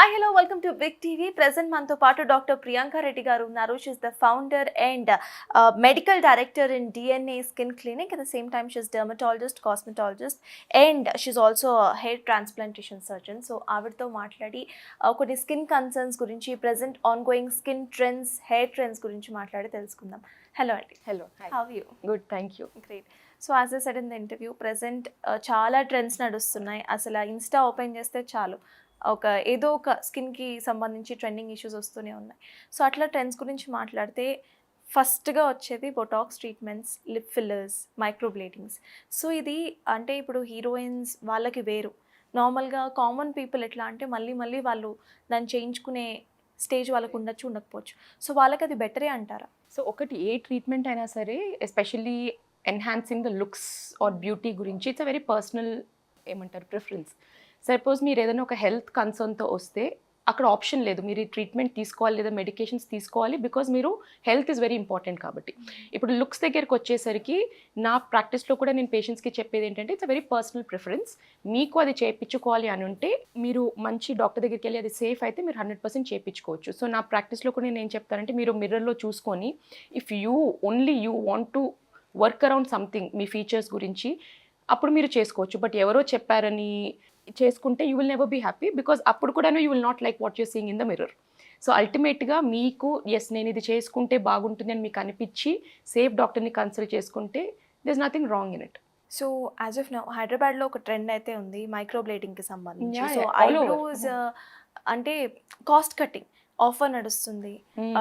Hi hello welcome to big TV. Present మనతో పాటు doctor Priyanka Reddy garu ఉన్నారు. She's the founder and medical director in DNA skin clinic. At the same time she's dermatologist, cosmetologist and she's also hair transplantation surgeon. So ఆవిడతో మాట్లాడి కొన్ని skin concerns గురించి, present ongoing skin trends, hair trends గురించి మాట్లాడి తెలుసుకుందాం. Hello అండి. Hello. Hi. How you? Good. Thank you. Great. So as a said in the interview, present చాలా trends నడుస్తున్నాయి. అసలు ఇన్స్టా ఓపెన్ చేస్తే చాలు ఏదో ఒక స్కిన్కి సంబంధించి ట్రెండింగ్ ఇష్యూస్ వస్తూనే ఉన్నాయి. సో అట్లా ట్రెండ్స్ గురించి మాట్లాడితే ఫస్ట్గా వచ్చేది botox treatments, lip fillers, microbladings. So ఇది అంటే ఇప్పుడు హీరోయిన్స్ వాళ్ళకి వేరు, నార్మల్గా కామన్ పీపుల్ ఎట్లా అంటే మళ్ళీ మళ్ళీ వాళ్ళు దాన్ని చేయించుకునే స్టేజ్ వాళ్ళకు ఉండొచ్చు, ఉండకపోవచ్చు. సో వాళ్ళకి అది బెటరే అంటారా? సో ఒకటి ఏ ట్రీట్మెంట్ అయినా సరే, especially enhancing the looks or beauty గురించి ఇట్స్ అ వెరీ పర్సనల్ ఏమంటారు ప్రిఫరెన్స్. సపోజ్ మీరు ఏదైనా ఒక హెల్త్ కన్సర్న్తో వస్తే అక్కడ ఆప్షన్ లేదు, మీరు ఈ ట్రీట్మెంట్ తీసుకోవాలి లేదా మెడికేషన్స్ తీసుకోవాలి, బికాజ్ మీరు హెల్త్ ఈజ్ వెరీ ఇంపార్టెంట్ కాబట్టి. ఇప్పుడు లుక్స్ దగ్గరికి వచ్చేసరికి నా ప్రాక్టీస్లో కూడా నేను పేషెంట్స్కి చెప్పేది ఏంటంటే it's a very personal preference. మీకు అది చేయించుకోవాలి అని ఉంటే మీరు మంచి డాక్టర్ దగ్గరికి వెళ్ళి అది సేఫ్ అయితే మీరు 100% చేయించుకోవచ్చు. సో నా ప్రాక్టీస్లో కూడా నేను ఏం చెప్తానంటే మీరు మిర్రర్లో చూసుకొని if only you want to work around something మీ ఫీచర్స్ గురించి అప్పుడు మీరు చేసుకోవచ్చు. బట్ ఎవరో చెప్పారని చేసుకుంటే you will never be happy, because అప్పుడు కూడా you will not like what you're seeing in the mirror. So అల్టిమేట్గా మీకు నేను ఇది చేసుకుంటే బాగుంటుంది అని మీకు అనిపించి సేఫ్ డాక్టర్ని కన్సల్ట్ చేసుకుంటే there is nothing wrong in it. So as of now హైదరాబాద్లో ఒక ట్రెండ్ అయితే ఉంది మైక్రోబ్లేడింగ్కి సంబంధించి. Yeah, so yeah, all over. Eyebrows అంటే కాస్ట్ కటింగ్ ఆఫర్ నడుస్తుంది.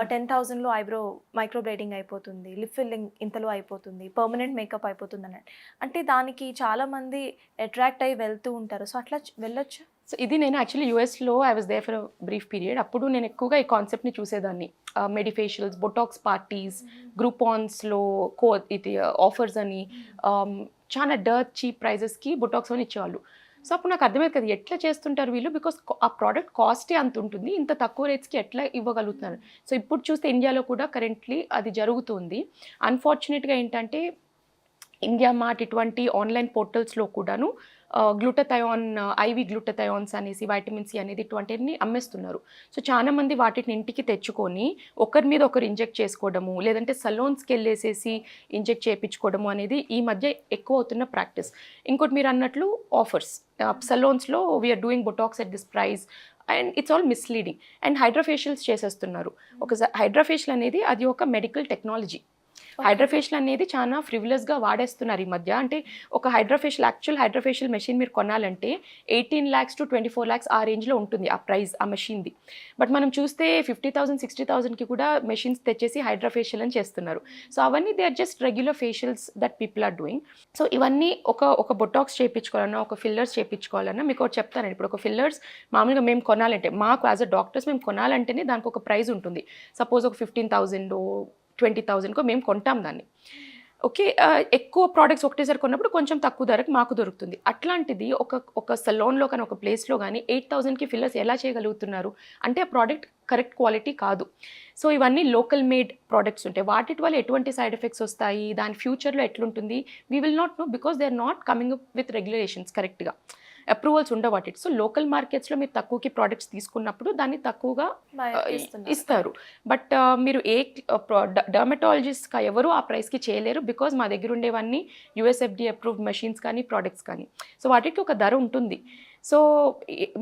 10,000లో ఐబ్రో మైక్రోబ్లేడింగ్ అయిపోతుంది, లిప్ ఫిల్లింగ్ ఇంతలో అయిపోతుంది, పర్మనెంట్ మేకప్ అయిపోతుంది అన్నట్టు. అంటే దానికి చాలామంది అట్రాక్ట్ అయ్యి వెళ్తూ ఉంటారు. సో అట్లా వెళ్ళొచ్చు. సో ఇది నేను యాక్చువల్లీ యూఎస్లో I was there for brief period. అప్పుడు నేను ఎక్కువగా ఈ కాన్సెప్ట్ని చూసేదాన్ని. మెడిఫేషియల్స్, బొటాక్స్ పార్టీస్, గ్రూపాన్స్లో ఇది ఆఫర్స్ అని చాలా చీప్ ప్రైజెస్కి బొటాక్స్ అని ఇచ్చేవాళ్ళు. సో అప్పుడు నాకు అర్థమైంది కదా ఎట్లా చేస్తుంటారు వీళ్ళు, బికాస్ ఆ ప్రోడక్ట్ కాస్టే అంత ఉంటుంది, ఇంత తక్కువ రేట్స్కి ఎట్లా ఇవ్వగలుగుతున్నారు. సో ఇప్పుడు చూస్తే ఇండియాలో కూడా కరెంట్లీ అది జరుగుతుంది. అన్ఫార్చునేట్గా ఏంటంటే ఇండియా మార్ట్ ఇటువంటి ఆన్లైన్ పోర్టల్స్లో కూడాను గ్లూటథయాన్, ఐవి గ్లూటథయాన్స్ అనేసి, వైటమిన్ సి అనేది ఇటువంటివన్నీ అమ్మేస్తున్నారు. సో చాలామంది వాటిని ఇంటికి తెచ్చుకొని ఒకరి మీద ఒకరు ఇంజెక్ట్ చేసుకోవడము, లేదంటే సలోన్స్కి వెళ్ళేసేసి ఇంజెక్ట్ చేయించుకోవడము అనేది ఈ మధ్య ఎక్కువ అవుతున్న ప్రాక్టీస్. ఇంకోటి మీరు అన్నట్లు ఆఫర్స్ సలోన్స్లో we're doing botox at this price and it's all misleading. And hydrofacials చేసేస్తున్నారు. హైడ్రోఫేషియల్ అనేది అది ఒక మెడికల్ టెక్నాలజీ. హైడ్రోఫేషియల్ అనేది చాలా ఫ్రివిలస్గా వాడేస్తున్నారు ఈ మధ్య. అంటే ఒక యాక్చువల్ హైడ్రోఫేషియల్ మెషిన్ మీరు కొనాలంటే 18 lakhs to 24 lakhs ఆ రేంజ్లో ఉంటుంది ఆ ప్రైస్ ఆ మెషిన్ది. బట్ మనం చూస్తే 50,000 60,000కి కూడా మెషిన్స్ తెచ్చేసి హైడ్రోఫేషియల్ అని చేస్తున్నారు. సో అవన్నీ they are just regular facials that people are doing. So ఇవన్నీ ఒక బొటాక్స్ చేయించుకోవాలన్నా, ఒక ఫిల్లర్స్ చేయించుకోవాలన్నా మీకు ఒకటి చెప్తానండి. ఇప్పుడు ఒక ఫిల్లర్స్ మామూలుగా మేము కొనాలంటే, మాకు యాజ్ అ డాక్టర్స్ మేము కొనాలంటేనే దానికి ఒక ప్రైస్ ఉంటుంది. సపోజ్ ఒక 15,000 20,000కో మేము కొంటాం దాన్ని. ఓకే, ఎక్కువ ప్రోడక్ట్స్ ఒకటేసారి కొన్నప్పుడు కొంచెం తక్కువ ధరకు మాకు దొరుకుతుంది. అట్లాంటిది ఒక సలోన్లో కానీ ఒక ప్లేస్లో కానీ 8,000కి ఫిల్లర్స్ ఎలా చేయగలుగుతున్నారు అంటే ఆ ప్రోడక్ట్ కరెక్ట్ క్వాలిటీ కాదు. సో ఇవన్నీ లోకల్ మేడ్ ప్రోడక్ట్స్ ఉంటాయి. వాటి వల్ల ఎటువంటి సైడ్ ఎఫెక్ట్స్ వస్తాయి, దాని ఫ్యూచర్లో ఎట్లుంటుంది we will not know, because they are not coming up with regulations, కరెక్ట్గా అప్రూవల్స్ ఉండవు వాటి. సో లోకల్ మార్కెట్స్లో మీరు తక్కువకి ప్రోడక్ట్స్ తీసుకున్నప్పుడు దాన్ని తక్కువగా ఇస్తారు. బట్ మీరు డర్మటాలజిస్ట్గా ఎవరు ఆ ప్రైస్కి చేయలేరు, బికాజ్ మా దగ్గర ఉండేవన్నీ యుఎస్ఎఫ్డి అప్రూవ్డ్ మెషిన్స్ కానీ ప్రోడక్ట్స్ కానీ. సో వాటికి ఒక ధర ఉంటుంది. సో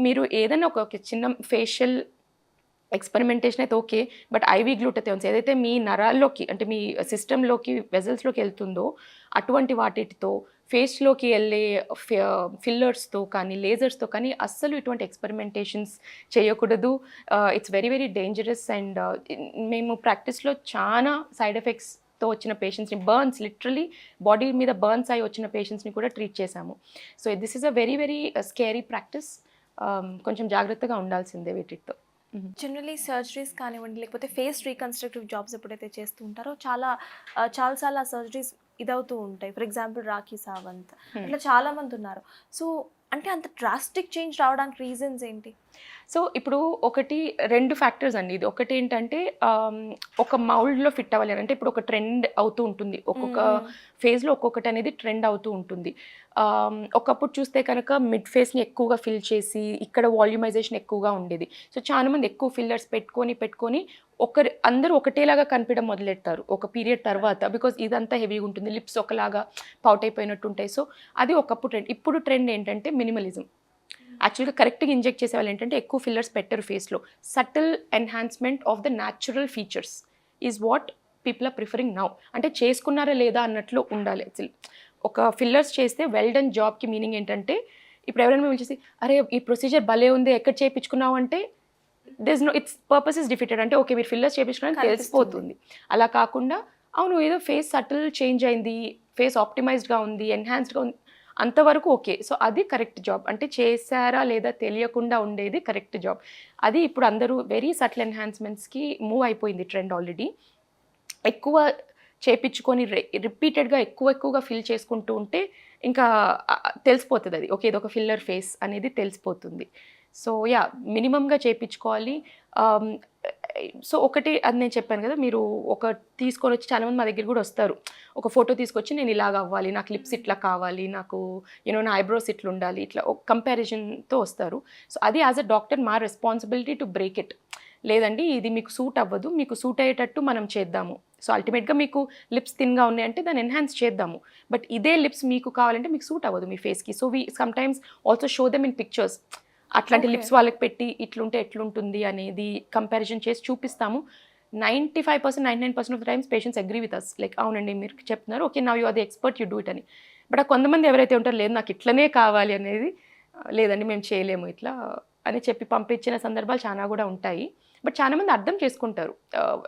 మీరు ఏదైనా ఒక చిన్న ఫేషియల్ ఎక్స్పెరిమెంటేషన్ అయితే ఓకే, బట్ ఐవి గ్లూటథయాన్స్ ఏదైతే మీ నరాల్లోకి అంటే మీ సిస్టంలోకి వెజల్స్లోకి వెళ్తుందో అటువంటి వాటితో ఫేస్లోకి వెళ్ళే ఫిల్లర్స్తో కానీ లేజర్స్తో కానీ అస్సలు ఇటువంటి ఎక్స్పెరిమెంటేషన్స్ చేయకూడదు. It's very very dangerous. And మేము ప్రాక్టీస్లో చాలా సైడ్ ఎఫెక్ట్స్తో వచ్చిన పేషెంట్స్ని, లిటరలీ బాడీ మీద బర్న్స్ అయి వచ్చిన పేషెంట్స్ని కూడా ట్రీట్ చేశాము. So this is a very very scary practice. కొంచెం జాగ్రత్తగా ఉండాల్సిందే వీటితో. జనరలీ సర్జరీస్ కానివ్వండి, లేకపోతే ఫేస్ రీకన్స్ట్రక్టివ్ జాబ్స్ ఎప్పుడైతే చేస్తూ ఉంటారో చాలాసార్లు ఆ సర్జరీస్ ఇదవుతూ ఉంటాయి. ఫర్ ఎగ్జాంపుల్ రాఖీ సావంత్, అట్లా చాలామంది ఉన్నారు. సో అంటే అంత డ్రాస్టిక్ చేంజ్ రావడానికి రీజన్స్ ఏంటి? సో ఇప్పుడు ఒకటి 2 ఫ్యాక్టర్స్ అండి ఇది. ఒకటి ఏంటంటే ఒక మౌల్డ్‌లో ఫిట్ అవ్వాలి అని అంటే ఇప్పుడు ఒక ట్రెండ్ అవుతూ ఉంటుంది. ఒక్కొక్క ఫేజ్‌లో ఒక్కొక్కటి అనేది ట్రెండ్ అవుతూ ఉంటుంది. ఒకప్పుడు చూస్తే కనుక మిడ్ ఫేస్‌ని ఎక్కువగా ఫిల్ చేసి ఇక్కడ వాల్యూమైజేషన్ ఎక్కువగా ఉండేది. సో చాలా మంది ఎక్కువ ఫిల్లర్స్ పెట్టుకొని అందరూ ఒకటేలాగా కనిపించడం మొదలెడతారు ఒక పీరియడ్ తర్వాత. బికాజ్ ఇదంతా హెవీగా ఉంటుంది. లిప్స్ ఒకలాగా పౌట్ అయిపోయినట్టు ఉంటాయి. సో అది ఒకప్పుడు ట్రెండ్. ఇప్పుడు ట్రెండ్ ఏంటంటే మినిమలిజం. యాక్చువల్గా కరెక్ట్గా ఇంజెక్ట్ చేసే వాళ్ళు ఏంటంటే ఎక్కువ ఫిల్లర్స్ పెట్టరు ఫేస్లో. Subtle enhancement of the natural features is what people are preferring now. అంటే చేసుకున్నారా లేదా అన్నట్లు ఉండాలి. ఒక ఫిల్లర్స్ చేస్తే వెల్ డన్ జాబ్కి మీనింగ్ ఏంటంటే ఇప్పుడు ఎవరైనా మేము చూసి అరే ఈ ప్రొసీజర్ భలే ఉంది ఎక్కడ చేయించుకున్నావు అంటే ఇట్స్ పర్పస్ ఇస్ డిఫిటెడ్. అంటే ఓకే మీరు ఫిల్లర్స్ చేయించుకున్నారని తెలిసిపోతుంది. అలా కాకుండా అవును ఏదో ఫేస్ సటిల్ చేంజ్ అయింది, ఫేస్ ఆప్టిమైజ్డ్గా ఉంది, ఎన్హాన్స్డ్గా ఉంది అంతవరకు ఓకే. సో అది కరెక్ట్ జాబ్. అంటే చేశారా లేదా తెలియకుండా ఉండేది కరెక్ట్ జాబ్. అది ఇప్పుడు అందరూ వెరీ సటిల్ ఎన్హాన్స్మెంట్స్కి మూవ్ అయిపోయింది ట్రెండ్ ఆల్రెడీ. ఎక్కువ చేపించుకొని రిపీటెడ్గా ఎక్కువగా ఫిల్ చేసుకుంటూ ఉంటే ఇంకా తెలిసిపోతుంది అది ఓకే ఇది ఒక ఫిల్లర్ ఫేస్ అనేది తెలిసిపోతుంది. సో యా మినిమంగా చేయించుకోవాలి. సో ఒకటి అది నేను చెప్పాను కదా మీరు ఒక తీసుకొని వచ్చి చాలామంది మా దగ్గర కూడా వస్తారు. ఒక ఫోటో తీసుకొచ్చి నేను ఇలాగ అవ్వాలి, నాకు లిప్స్ ఇట్లా కావాలి, నాకు నా ఐబ్రోస్ ఇట్లా ఉండాలి, ఇట్లా ఒక కంపారిజన్తో వస్తారు. సో అది యాజ్ అ డాక్టర్ మా రెస్పాన్సిబిలిటీ టు బ్రేక్ ఇట్. లేదండి ఇది మీకు సూట్ అవ్వదు, మీకు సూట్ అయ్యేటట్టు మనం చేద్దాము. సో అల్టిమేట్గా మీకు లిప్స్ థిన్గా ఉన్నాయంటే దాన్ని ఎన్హాన్స్ చేద్దాము. బట్ ఇదే లిప్స్ మీకు కావాలంటే మీకు సూట్ అవ్వదు మీ ఫేస్కి. So we sometimes also show them in pictures. అట్లాంటి లిప్స్ వాళ్ళకి పెట్టి ఇట్లుంటే ఎట్లుంటుంది అనేది కంపారిజన్ చేసి చూపిస్తాము. 95% 99% of the times patients agree with us. Like అవునండి మీరు చెప్తున్నారు okay now you are the expert you do it అని. బట్ కొంతమంది ఎవరైతే ఉంటారో లేదు నాకు ఇట్లనే కావాలి అనేది లేదండి మేము చేయలేము ఇట్లా అని చెప్పి పంపించిన సందర్భాలు చాలా కూడా ఉంటాయి. బట్ చాలామంది అర్థం చేసుకుంటారు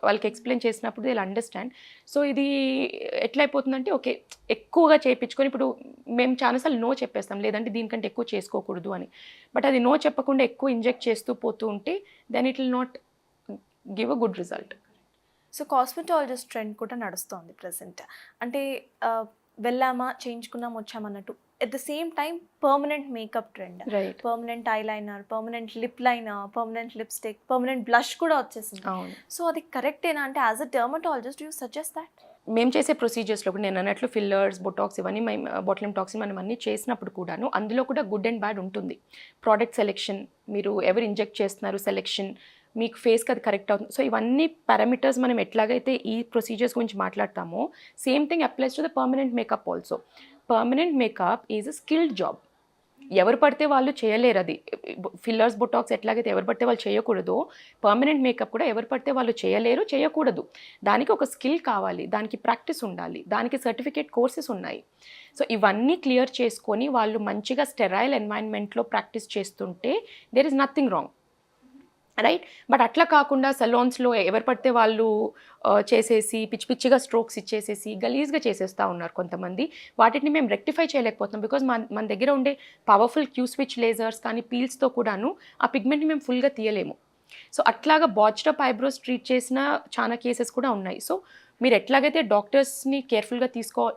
వాళ్ళకి ఎక్స్ప్లెయిన్ చేసినప్పుడు వీళ్ళు అండర్స్టాండ్. సో ఇది ఎట్లా అయిపోతుందంటే ఓకే ఎక్కువగా చేయించుకొని ఇప్పుడు మేము చాలాసార్లు నో చెప్పేస్తాం లేదంటే దీనికంటే ఎక్కువ చేసుకోకూడదు అని. బట్ అది నో చెప్పకుండా ఎక్కువ ఇంజెక్ట్ చేస్తూ పోతూ ఉంటే then it will not give a good result. So cosmetologist trend కూడా నడుస్తోంది ప్రజెంట్. అంటే వెళ్ళామా చేయించుకున్నాం వచ్చామన్నట్టు. At the same time permanent makeup trend, right, permanent eye liner, permanent lip liner, permanent lipstick, permanent blush కూడా వచ్చేసింది. అవును. సో అది కరెక్టేనా? అంటే as a dermatologist you suggest that? మేము చేసే ప్రొసీజర్స్లో కూడా నేను అన్నట్లు ఫిల్లర్స్ బొటాక్స్ ఇవన్నీ బొటలియం టాక్సిన్ మనం అన్నీ చేసినప్పుడు కూడాను అందులో కూడా గుడ్ అండ్ బ్యాడ్ ఉంటుంది. ప్రోడక్ట్ సెలెక్షన్, మీరు ఎవరు ఇంజెక్ట్ చేస్తున్నారు సెలెక్షన్, మీకు ఫేస్కి అది కరెక్ట్ అవుతుంది. సో ఇవన్నీ పారామీటర్స్ మనం ఎట్లాగైతే ఈ ప్రొసీజర్స్ గురించి మాట్లాడతామో same thing applies to the permanent makeup also. Permanent makeup is a skilled job. ఎవరు పడితే వాళ్ళు చేయలేరు. అది ఫిల్లర్స్ బొటాక్స్ ఎట్లాగైతే ఎవరు పడితే వాళ్ళు చేయకూడదు, పర్మనెంట్ మేకప్ కూడా ఎవరు పడితే వాళ్ళు చేయలేరు, చేయకూడదు. దానికి ఒక స్కిల్ కావాలి, దానికి ప్రాక్టీస్ ఉండాలి, దానికి సర్టిఫికేట్ కోర్సెస్ ఉన్నాయి. సో ఇవన్నీ క్లియర్ చేసుకొని వాళ్ళు మంచిగా స్టెరైల్ ఎన్వైరన్మెంట్లో ప్రాక్టీస్ చేస్తుంటే there is nothing wrong, right. But అట్లా కాకుండా సలోన్స్లో ఎవరు పడితే వాళ్ళు చేసేసి పిచ్చిగా స్ట్రోక్స్ ఇచ్చేసేసి గలీజ్గా చేసేస్తూ ఉన్నారు కొంతమంది. వాటిని మేము రెక్టిఫై చేయలేకపోతున్నాం బికాజ్ మన దగ్గర ఉండే పవర్ఫుల్ క్యూ స్విచ్ లేజర్స్ కానీ పీల్స్తో కూడాను ఆ పిగ్మెంట్ని మేము ఫుల్గా తీయలేము. సో అట్లాగా బాచ్డ్ అప్ ఐబ్రోస్ ట్రీట్ చేసిన చాలా కేసెస్ కూడా ఉన్నాయి. సో మీరు ఎట్లాగైతే డాక్టర్స్ని కేర్ఫుల్గా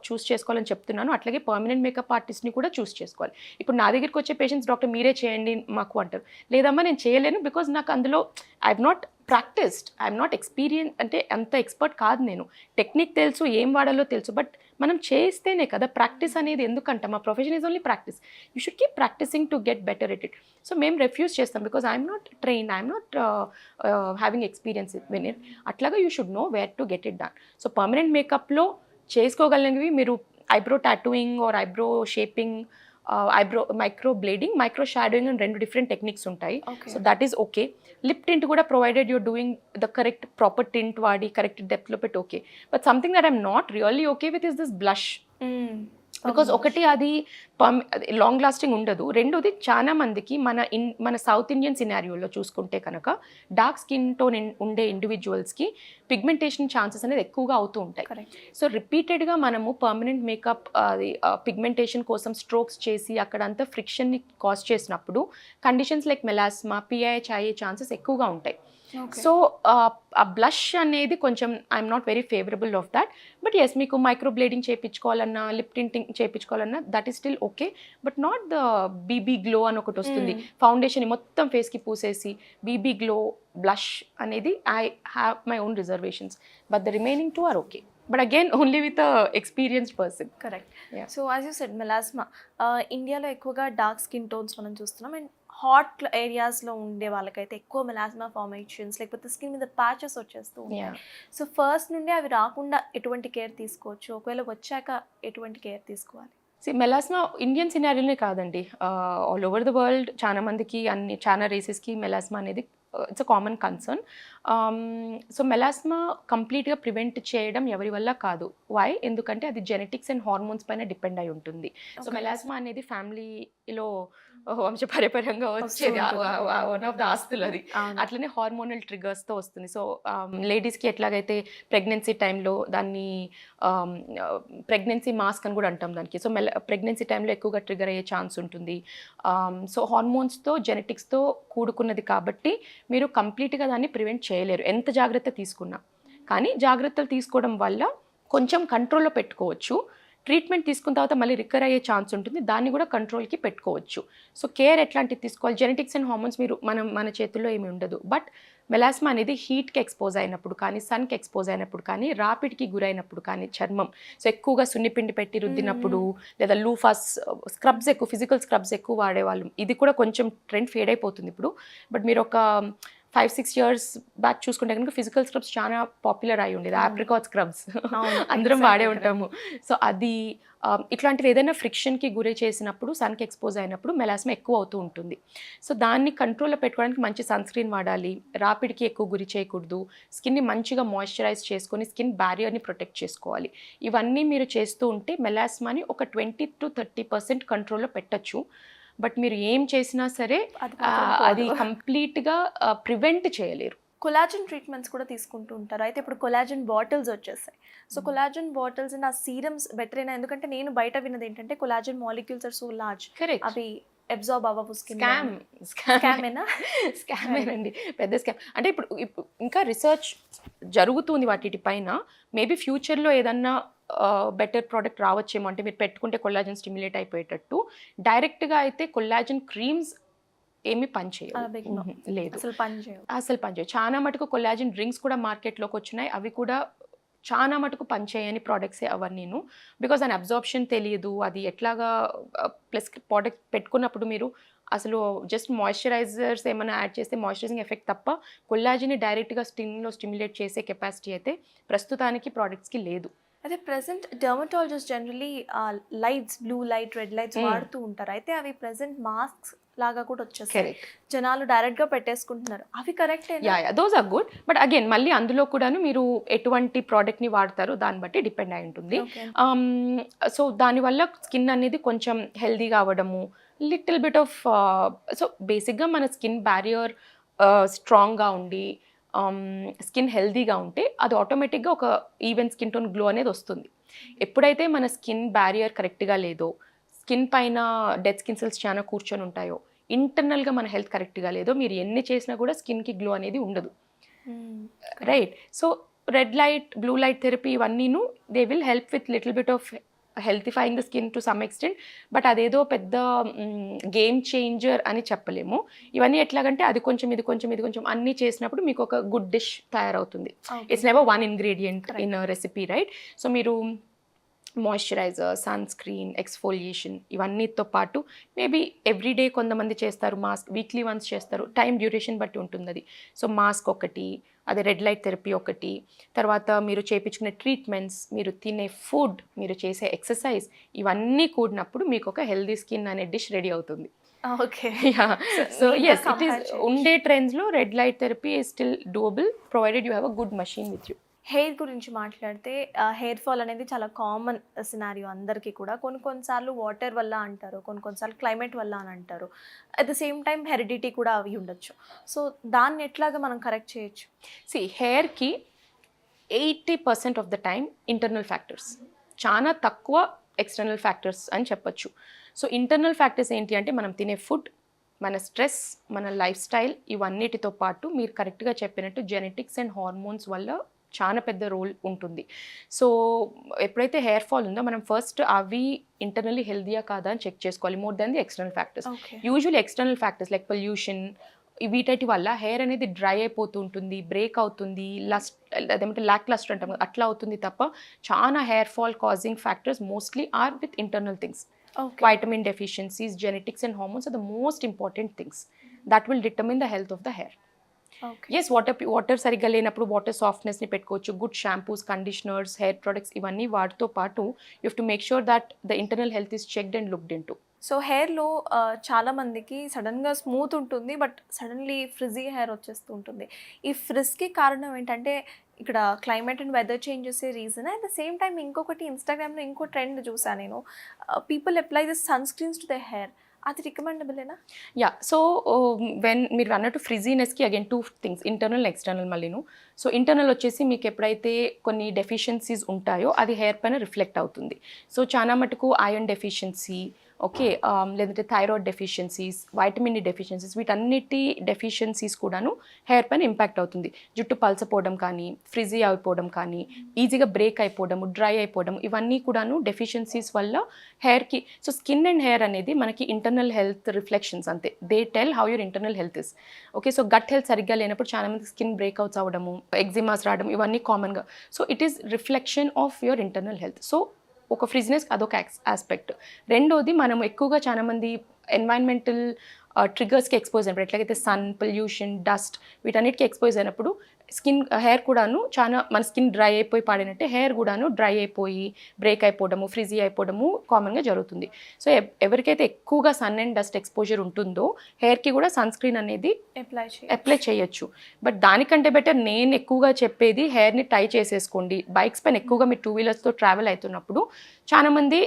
చూస్ చేసుకోవాలని చెప్తున్నాను అట్లాగే పర్మనెంట్ మేకప్ ఆర్టిస్ట్ని కూడా చూస్ చేసుకోవాలి. ఇప్పుడు నా దగ్గరికి వచ్చే పేషెంట్స్ డాక్టర్ మీరే చేయండి మాకు అంటారు. లేదమ్మా నేను చేయలేను బికాజ్ నాకు అందులో I'm not practised, I'm not experience, అంటే అంత ఎక్స్పర్ట్ కాదు నేను. టెక్నిక్ తెలుసు, ఏం వాడాలో తెలుసు, బట్ మనం చేస్తేనే కదా ప్రాక్టీస్ అనేది. ఎందుకంటే మా profession is only practice, you should keep practising to get better at it. So మేము రెఫ్యూజ్ చేస్తాం because I'm not trained, I'm not having experience in it. అట్లాగా you should know where to get it done. So పర్మనెంట్ మేకప్లో చేసుకోగలిగినవి మీరు eyebrow tattooing or eyebrow shaping, eyebrow micro blading, micro shadowing అని 2 different techniques ఉంటాయి. So that is okay. Lip tint కూడా provided you're doing the correct proper tint వాడి correct డెప్త్లో పెట్టి okay. But something that I'm not really okay with is this blush. Because ఒకటి అది long lasting ఉండదు, రెండోది చాలా మందికి మన సౌత్ ఇండియన్ సినారియోలో చూసుకుంటే కనుక డార్క్ స్కిన్ టోన్ ఉండే ఇండివిజువల్స్కి పిగ్మెంటేషన్ ఛాన్సెస్ అనేది ఎక్కువగా అవుతూ ఉంటాయి. సో రిపీటెడ్గా మనము పర్మనెంట్ మేకప్ అది పిగ్మెంటేషన్ కోసం స్ట్రోక్స్ చేసి అక్కడంతా ఫ్రిక్షన్ని కాజ్ చేసినప్పుడు కండిషన్స్ లైక్ మెలాస్మా, పిఐహెచ్ అయ్యే ఛాన్సెస్ ఎక్కువగా ఉంటాయి. సో ఆ బ్లష్ అనేది కొంచెం I'm not very favourable of that. But yes, మీకు మైక్రో బ్లేడింగ్ చేయించుకోవాలన్నా, లిప్ టింటింగ్ చేయించుకోవాలన్నా that is still okay. But not the BB glow అని ఒకటి వస్తుంది, ఫౌండేషన్ మొత్తం ఫేస్కి పూసేసి బీబీ గ్లో బ్లష్ అనేది I have my own reservations. But the remaining two are okay. But again only with experienced person. Correct. Yeah. So as you said melasma ఇండియాలో ఎక్కువగా dark skin tones మనం చూస్తున్నాం. And hot ఏరియాస్లో ఉండే వాళ్ళకైతే ఎక్కువ melasma formations లేకపోతే skin మీద ప్యాచెస్ వచ్చేస్తూ ఉంటాయి. సో ఫస్ట్ నుండి అవి రాకుండా ఎటువంటి కేర్ తీసుకోవచ్చు, ఒకవేళ వచ్చాక ఎటువంటి కేర్ తీసుకోవాలి? మెలాస్మా ఇండియన్ సినారియోనే కాదండి, ఆల్ ఓవర్ ద వరల్డ్ చాలా మందికి, చాలా రేసెస్కి మెలాస్మా అనేది it's a common concern. So melasma కంప్లీట్గా ప్రివెంట్ చేయడం ఎవరి వల్ల కాదు. వై? ఎందుకంటే అది జెనెటిక్స్ అండ్ హార్మోన్స్ పైన డిపెండ్ అయి ఉంటుంది. సో మెలాస్మా అనేది ఫ్యామిలీలో వంశపారంపర్యంగా వచ్చేది వన్ ఆఫ్ ద ఆస్తులు అది. అట్లనే హార్మోనల్ ట్రిగర్స్తో వస్తుంది. సో లేడీస్కి ఎట్లాగైతే ప్రెగ్నెన్సీ టైంలో దాన్ని ప్రెగ్నెన్సీ మాస్క్ అని కూడా అంటాం దానికి. సో ప్రెగ్నెన్సీ టైంలో ఎక్కువగా ట్రిగర్ అయ్యే ఛాన్స్ ఉంటుంది. సో హార్మోన్స్తో జెనెటిక్స్తో కూడుకున్నది కాబట్టి మీరు కంప్లీట్గా దాన్ని ప్రివెంట్ చేయలేరు ఎంత జాగ్రత్త తీసుకున్నా. కానీ జాగ్రత్తలు తీసుకోవడం వల్ల కొంచెం కంట్రోల్లో పెట్టుకోవచ్చు. ట్రీట్మెంట్ తీసుకున్న తర్వాత మళ్ళీ రికవర్ అయ్యే ఛాన్స్ ఉంటుంది, దాన్ని కూడా కంట్రోల్కి పెట్టుకోవచ్చు. సో కేర్ ఎట్లాంటివి తీసుకోవాలి? జెనెటిక్స్ అండ్ హార్మోన్స్ మన చేతుల్లో ఏమి ఉండదు. బట్ మెలాస్మా అనేది హీట్కి ఎక్స్పోజ్ అయినప్పుడు కానీ, సన్కి ఎక్స్పోజ్ అయినప్పుడు కానీ, రాపిడ్కి గురైనప్పుడు కానీ, చర్మం సో ఎక్కువగా సున్నిపిండి పెట్టి రుద్దినప్పుడు, లేదా లూఫాస్ స్క్రబ్స్ ఎక్కువ, ఫిజికల్ స్క్రబ్స్ ఎక్కువ వాడేవాళ్ళు. ఇది కూడా కొంచెం ట్రెండ్ ఫేడ్ అయిపోతుంది ఇప్పుడు. బట్ మీరు ఒక 5-6 years బ్యాక్ చూసుకుంటే కనుక ఫిజికల్ స్క్రబ్స్ చాలా పాపులర్ అయి ఉండేది. ఆప్రికాట్ స్క్రబ్స్ అందరం వాడే ఉంటాము. సో అది ఇట్లాంటివి ఏదైనా ఫ్రిక్షన్కి గురి చేసినప్పుడు, సన్కి ఎక్స్పోజ్ అయినప్పుడు మెలాస్మా ఎక్కువ అవుతూ ఉంటుంది. సో దాన్ని కంట్రోల్లో పెట్టుకోవడానికి మంచి సన్ స్క్రీన్ వాడాలి, రాపిడ్కి ఎక్కువ గురి చేయకూడదు, స్కిన్ని మంచిగా మాయిశ్చరైజ్ చేసుకొని స్కిన్ బ్యారియర్ని ప్రొటెక్ట్ చేసుకోవాలి. ఇవన్నీ మీరు చేస్తూ ఉంటే మెలాస్మాని ఒక 20-30% కంట్రోల్లో పెట్టచ్చు. బట్ మీరు ఏం చేసినా సరే అది కంప్లీట్గా ప్రివెంట్ చేయలేరు. కొలాజన్ ట్రీట్మెంట్స్ కూడా తీసుకుంటూ ఉంటారు. అయితే ఇప్పుడు కొలాజన్ బాటిల్స్ వచ్చేసాయి. సో కొలాజన్ బాటిల్స్ అండ్ ఆ సీరమ్స్ బెటర్ అయినా, ఎందుకంటే నేను బయట విన్నది ఏంటంటే collagen molecules are so large, అవి అబ్జార్బ్ అవ్వవు. స్కామేనండి, పెద్ద స్కామ్. అంటే ఇప్పుడు ఇంకా రీసెర్చ్ జరుగుతుంది వాటి పైన. మేబీ ఫ్యూచర్లో ఏదన్నా బెటర్ ప్రోడక్ట్ రావచ్చేమో, అంటే మీరు పెట్టుకుంటే కొల్లాజన్ స్టిమ్యులేట్ అయిపోయేటట్టు. డైరెక్ట్గా అయితే కొల్లాజన్ క్రీమ్స్ ఏమి పనిచేయవు, లేదు అసలు పనిచేయవు. చాలా మటుకు కొల్లాజన్ డ్రింక్స్ కూడా మార్కెట్లోకి వచ్చినాయి, అవి కూడా చాలా మటుకు పనిచేయని ప్రోడక్ట్సే అవన్నీను. బికాజ్ దాని అబ్జార్ప్షన్ తెలియదు, అది ఎట్లాగా. ప్లస్ ప్రోడక్ట్ పెట్టుకున్నప్పుడు మీరు అసలు జస్ట్ మాయిశ్చరైజర్స్ ఏమైనా యాడ్ చేస్తే మాయిశ్చరైజింగ్ ఎఫెక్ట్ తప్ప కొల్లాజన్ని డైరెక్ట్గా స్కిన్లో స్టిమ్యులేట్ చేసే కెపాసిటీ అయితే ప్రస్తుతానికి ప్రోడక్ట్స్కి లేదు. అదే present dermatologist generally lights, blue light, red lights వాడుతూ ఉంటారు. అయితే అవి ప్రెసెంట్ మాస్క్స్ లాగా కూడా వచ్చేస్తాయి, జనాలు డైరెక్ట్గా పెట్టేసుకుంటున్నారు. అవి correct? Those are good. But again మళ్ళీ అందులో కూడాను మీరు ఎటువంటి ప్రోడక్ట్ని వాడతారో దాన్ని బట్టి డిపెండ్ అయి ఉంటుంది. సో దానివల్ల స్కిన్ అనేది కొంచెం హెల్దీగా అవ్వడము, లిటిల్ బిట్ ఆఫ్ సో బేసిక్గా మన స్కిన్ బ్యారియర్ స్ట్రాంగ్గా ఉండి స్కిన్ హెల్దీగా ఉంటే అది ఆటోమేటిక్గా ఒక ఈవెన్ స్కిన్ టోన్ గ్లో అనేది వస్తుంది. ఎప్పుడైతే మన స్కిన్ బ్యారియర్ కరెక్ట్గా లేదో, స్కిన్ పైన డెడ్ స్కిన్ సెల్స్ చాలా కూర్చొని ఉంటాయో, ఇంటర్నల్గా మన హెల్త్ కరెక్ట్గా లేదో, మీరు ఎన్ని చేసినా కూడా స్కిన్కి గ్లో అనేది ఉండదు. Right? So red light, blue light therapy ఇవన్నీను they will help with little bit of healthifying the skin to some extent. But అదేదో పెద్ద గేమ్ చేంజర్ అని చెప్పలేము. ఇవన్నీ ఎట్లాగంటే అది కొంచెం ఇది కొంచెం ఇది కొంచెం అన్నీ చేసినప్పుడు మీకు ఒక గుడ్ డిష్ తయారవుతుంది. It's never one ingredient in recipe, right? So మీరు మాయిశ్చరైజర్, సన్ స్క్రీన్, ఎక్స్ఫోలియేషన్ ఇవన్నీతో పాటు మేబీ ఎవ్రీడే కొంతమంది చేస్తారు, మాస్క్ వీక్లీ వన్స్ చేస్తారు, టైం డ్యూరేషన్ బట్టి ఉంటుంది అది. సో మాస్క్ ఒకటి, అదే రెడ్ లైట్ థెరపీ ఒకటి, తర్వాత మీరు చేయించుకునే ట్రీట్మెంట్స్, మీరు తినే ఫుడ్, మీరు చేసే ఎక్సర్సైజ్, ఇవన్నీ కూడినప్పుడు మీకు ఒక హెల్దీ స్కిన్ అనే డిష్ రెడీ అవుతుంది. Okay. So yes, it is ఉండే ట్రెండ్స్లో red light therapy is still doable provided you have a good machine with you. Hair గురించి మాట్లాడితే హెయిర్ ఫాల్ అనేది చాలా కామన్ సినారియో అందరికీ కూడా. కొన్నిసార్లు వాటర్ వల్ల అంటారు, కొన్నిసార్లు క్లైమేట్ వల్ల అని అంటారు. At the same time heredity కూడా అవి ఉండొచ్చు. సో దాన్ని ఎట్లాగా మనం కరెక్ట్ చేయొచ్చు? హెయిర్కి 80% of the time internal factors, చాలా తక్కువ ఎక్స్టర్నల్ ఫ్యాక్టర్స్ అని చెప్పొచ్చు. సో ఇంటర్నల్ ఫ్యాక్టర్స్ ఏంటి అంటే మనం తినే ఫుడ్, మన స్ట్రెస్, మన లైఫ్ స్టైల్ ఇవన్నిటితో పాటు మీరు కరెక్ట్గా చెప్పినట్టు జెనెటిక్స్ అండ్ హార్మోన్స్ వల్ల చాలా పెద్ద రోల్ ఉంటుంది. సో ఎప్పుడైతే హెయిర్ ఫాల్ ఉందో మనం ఫస్ట్ అవి ఇంటర్నల్లీ హెల్దీయా కాదా అని చెక్ చేసుకోవాలి, more than the external factors. Usually external factors like pollution వీటి వల్ల హెయిర్ అనేది డ్రై అయిపోతూ ఉంటుంది, బ్రేక్ అవుతుంది, అదేమంటే లాక్ లస్టర్ అంటాం కదా, అట్లా అవుతుంది తప్ప చాలా hair fall causing factors mostly are with internal things. Vitamin deficiencies, genetics and hormones are the most important things that will determine the health of the hair. Yes, water సరిగ్గా లేనప్పుడు water సాఫ్ట్నెస్ని పెట్టుకోవచ్చు, good shampoos, conditioners, hair products ఇవన్నీ వాటితో పాటు you have to make sure that the internal health is checked and looked in to. So హెయిర్లో చాలా మందికి సడన్గా స్మూత్ ఉంటుంది, బట్ సడన్లీ ఫ్రిజీ హెయిర్ వచ్చేస్తూ ఉంటుంది. ఈ ఫ్రిజ్కి కారణం ఏంటంటే ఇక్కడ climate and weather changes reason. At the same time ఇంకొకటి ఇన్స్టాగ్రామ్లో ఇంకో ట్రెండ్ చూసాను నేను, people apply this sunscreens to the hair. అది రికమెండబులేనా? యా, సో వెన్ మీరు అన్నట్టు ఫ్రిజీనెస్కి అగైన్ 2 థింగ్స్, ఇంటర్నల్ ఎక్స్టర్నల్ మళ్ళీను. సో ఇంటర్నల్ వచ్చేసి మీకు ఎప్పుడైతే కొన్ని డెఫిషియన్సీస్ ఉంటాయో అది హెయిర్ పైన రిఫ్లెక్ట్ అవుతుంది. సో చాలా మటుకు ఐరన్ డెఫిషియన్సీ, ఓకే, లేదంటే thyroid deficiencies, vitamin D deficiencies, వీటన్నిటి డెఫిషియన్సీస్ కూడాను హెయిర్ పైన ఇంపాక్ట్ అవుతుంది. జుట్టు పలసపోవడం కానీ, ఫ్రిజీ అయిపోవడం కానీ, ఈజీగా బ్రేక్ అయిపోవడము, డ్రై అయిపోవడం, ఇవన్నీ కూడాను డెఫిషియన్సీస్ వల్ల హెయిర్కి. సో స్కిన్ అండ్ హెయిర్ అనేది మనకి ఇంటర్నల్ హెల్త్ రిఫ్లెక్షన్స్ అంతే, they tell how your internal health is. Okay, so gut health సరిగ్గా లేనప్పుడు చాలా మంది స్కిన్ బ్రేక్అవుట్స్ అవ్వడము, ఎగ్జిమాస్ రావడం, ఇవన్నీ కామన్గా. So it is reflection of your internal health. So ఒక ఫ్రిజ్నెస్ అదొక ఆస్పెక్ట్. రెండోది మనం ఎక్కువగా చాలా మంది ఎన్వైరన్మెంటల్ ట్రిగర్స్కి ఎక్స్పోజ్ అయినప్పుడు, ఎట్లాగైతే సన్, పొల్యూషన్, డస్ట్, వీటన్నిటికీ ఎక్స్పోజ్ అయినప్పుడు హెయిర్ కూడాను చాలా, మన స్కిన్ డ్రై అయిపోయి పాడినట్టే హెయిర్ కూడాను డ్రై అయిపోయి బ్రేక్ అయిపోవడము, ఫ్రిజీ అయిపోవడము కామన్గా జరుగుతుంది. సో ఎవరికైతే ఎక్కువగా సన్ అండ్ డస్ట్ ఎక్స్పోజర్ ఉంటుందో హెయిర్కి కూడా సన్ స్క్రీన్ అనేది అప్లై చేయొచ్చు. బట్ దానికంటే బెటర్ నేను ఎక్కువగా చెప్పేది హెయిర్ని టై చేసేసుకోండి. బైక్స్ పైన ఎక్కువగా మీరు 2 వీలర్స్తో ట్రావెల్ అవుతున్నప్పుడు చాలామంది